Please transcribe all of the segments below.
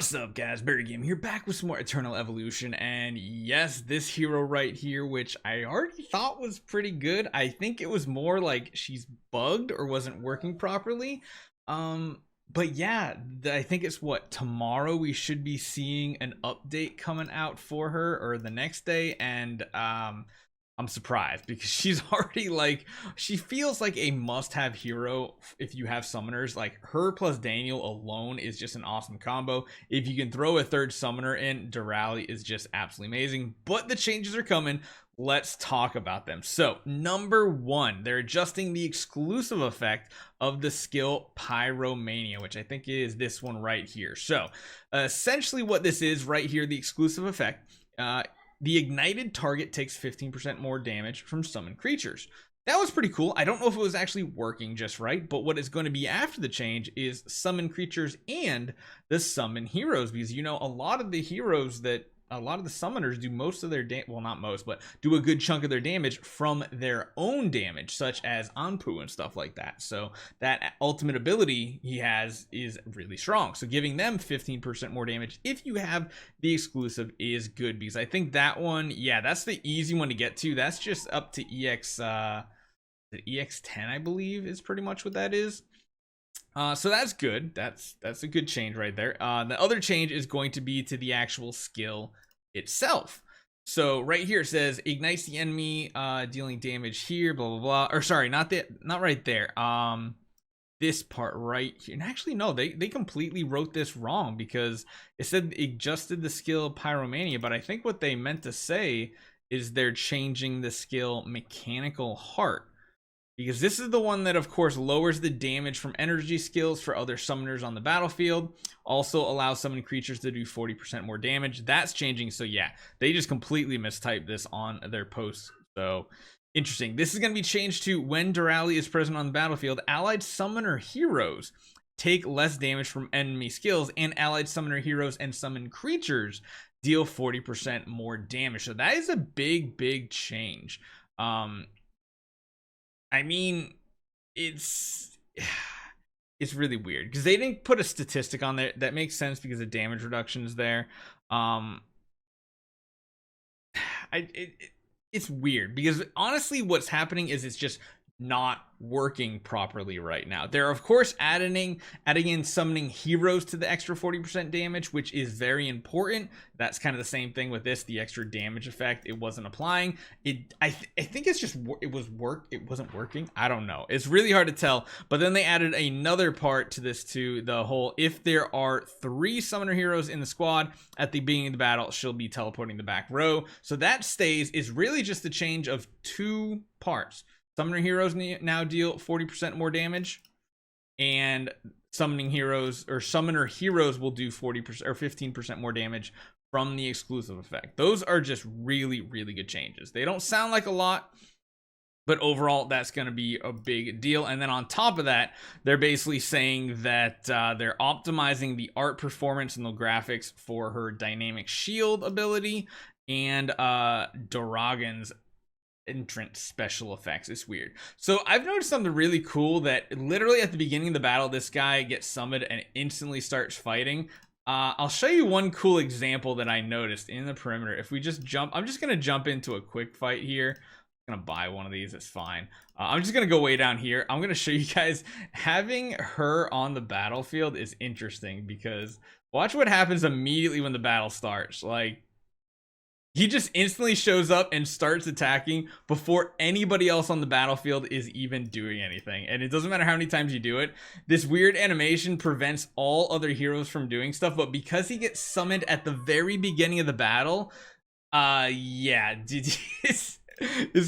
What's up, guys? BARRYGAMING here, back with some more Eternal Evolution. And yes, this hero right here, which I already thought was pretty good. I think it was more like she's bugged or wasn't working properly. But yeah, I think it's tomorrow we should be seeing an update coming out for her, or the next day. And I'm surprised because she's already she feels like a must-have hero if you have summoners. Like, her plus Daniel alone is just an awesome combo. If you can throw a third summoner in, Dorally is just absolutely amazing. But the changes are coming. Let's talk about them. So number one, they're adjusting the exclusive effect of the skill Pyromania, which I think is this one right here. So essentially what this is right here, the exclusive effect, the ignited target takes 15% more damage from summoned creatures. That was pretty cool. I don't know if it was actually working just right, but what is going to be after the change is summon creatures and the summon heroes, because you know a lot of the summoners do most of their well, not most, but do a good chunk of their damage from their own damage, such as Anpu and stuff like that. So that ultimate ability he has is really strong. So giving them 15% more damage if you have the exclusive is good, because I think that one, yeah, that's the easy one to get to. That's just up to EX10, I believe, is pretty much what that is. So that's good. That's a good change right there. The other change is going to be to the actual skill itself. So right here it says ignites the enemy, dealing damage here, blah blah blah. Or sorry, not right there. This part right here. And actually, no, they completely wrote this wrong, because it said it adjusted the skill Pyromania, but I think what they meant to say is they're changing the skill Mechanical Heart, because this is the one that of course lowers the damage from energy skills for other summoners on the battlefield, also allows summoned creatures to do 40% more damage. That's changing. So yeah, they just completely mistyped this on their post. So interesting. This is going to be changed to when Dorally is present on the battlefield, allied summoner heroes take less damage from enemy skills, and allied summoner heroes and summoned creatures deal 40% more damage. So that is a big change. I mean, it's really weird because they didn't put a statistic on there. That makes sense because the damage reduction is there. It's weird because honestly what's happening is it's just not working properly right now. They're of course adding in summoning heroes to the extra 40% damage, which is very important. That's kind of the same thing with this. The extra damage effect, it wasn't applying it. I think it's just it wasn't working. I don't know, it's really hard to tell. But then they added another part to this too, the whole if there are 3 summoner heroes in the squad at the beginning of the battle, she'll be teleporting the back row. So that stays. Is really just a change of 2 parts. Summoner heroes now deal 40% more damage, and summoning heroes or summoner heroes will do 40% or 15% more damage from the exclusive effect. Those are just really good changes. They don't sound like a lot, but overall that's going to be a big deal. And then on top of that, they're basically saying that they're optimizing the art performance and the graphics for her dynamic shield ability and Doragon's entrance special effects. It's weird. So I've noticed something really cool, that literally at the beginning of the battle this guy gets summoned and instantly starts fighting. I'll show you one cool example that I noticed in the perimeter. If we just jump, I'm just gonna jump into a quick fight here. I'm gonna buy one of these, it's fine. I'm just gonna go way down here. I'm gonna show you guys, having her on the battlefield is interesting because watch what happens immediately when the battle starts. Like, he just instantly shows up and starts attacking before anybody else on the battlefield is even doing anything. And it doesn't matter how many times you do it. This weird animation prevents all other heroes from doing stuff. But because he gets summoned at the very beginning of the battle, yeah, it's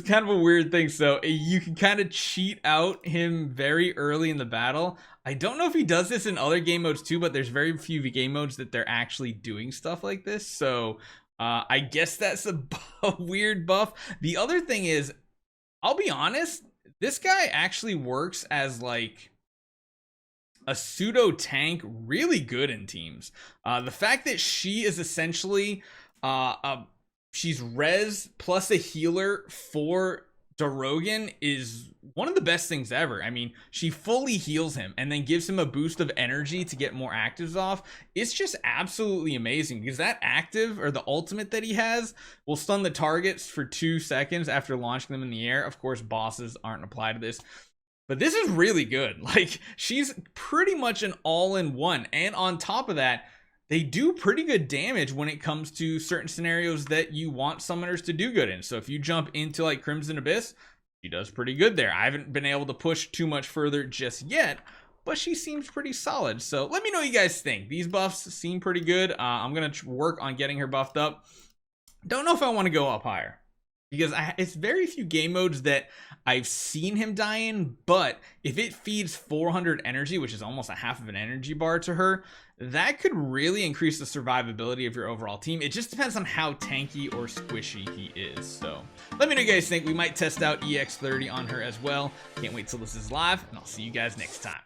kind of a weird thing. So you can kind of cheat out him very early in the battle. I don't know if he does this in other game modes too, but there's very few game modes that they're actually doing stuff like this. So I guess that's a weird buff. The other thing is, I'll be honest, this guy actually works as like a pseudo tank really good in teams. The fact that she is essentially she's res plus a healer for Dorogan is one of the best things ever. I mean, she fully heals him and then gives him a boost of energy to get more actives off. It's just absolutely amazing because that active, or the ultimate that he has, will stun the targets for 2 seconds after launching them in the air. Of course, bosses aren't applied to this, but this is really good. Like, she's pretty much an all-in-one, and on top of that, they do pretty good damage when it comes to certain scenarios that you want summoners to do good in. So if you jump into like Crimson Abyss, she does pretty good there. I haven't been able to push too much further just yet, but she seems pretty solid. So let me know what you guys think. These buffs seem pretty good. I'm going to work on getting her buffed up. Don't know if I want to go up higher, because it's very few game modes that I've seen him die in, but if it feeds 400 energy, which is almost a half of an energy bar to her, that could really increase the survivability of your overall team. It just depends on how tanky or squishy he is. So let me know what you guys think. We might test out EX30 on her as well. Can't wait till this is live, and I'll see you guys next time.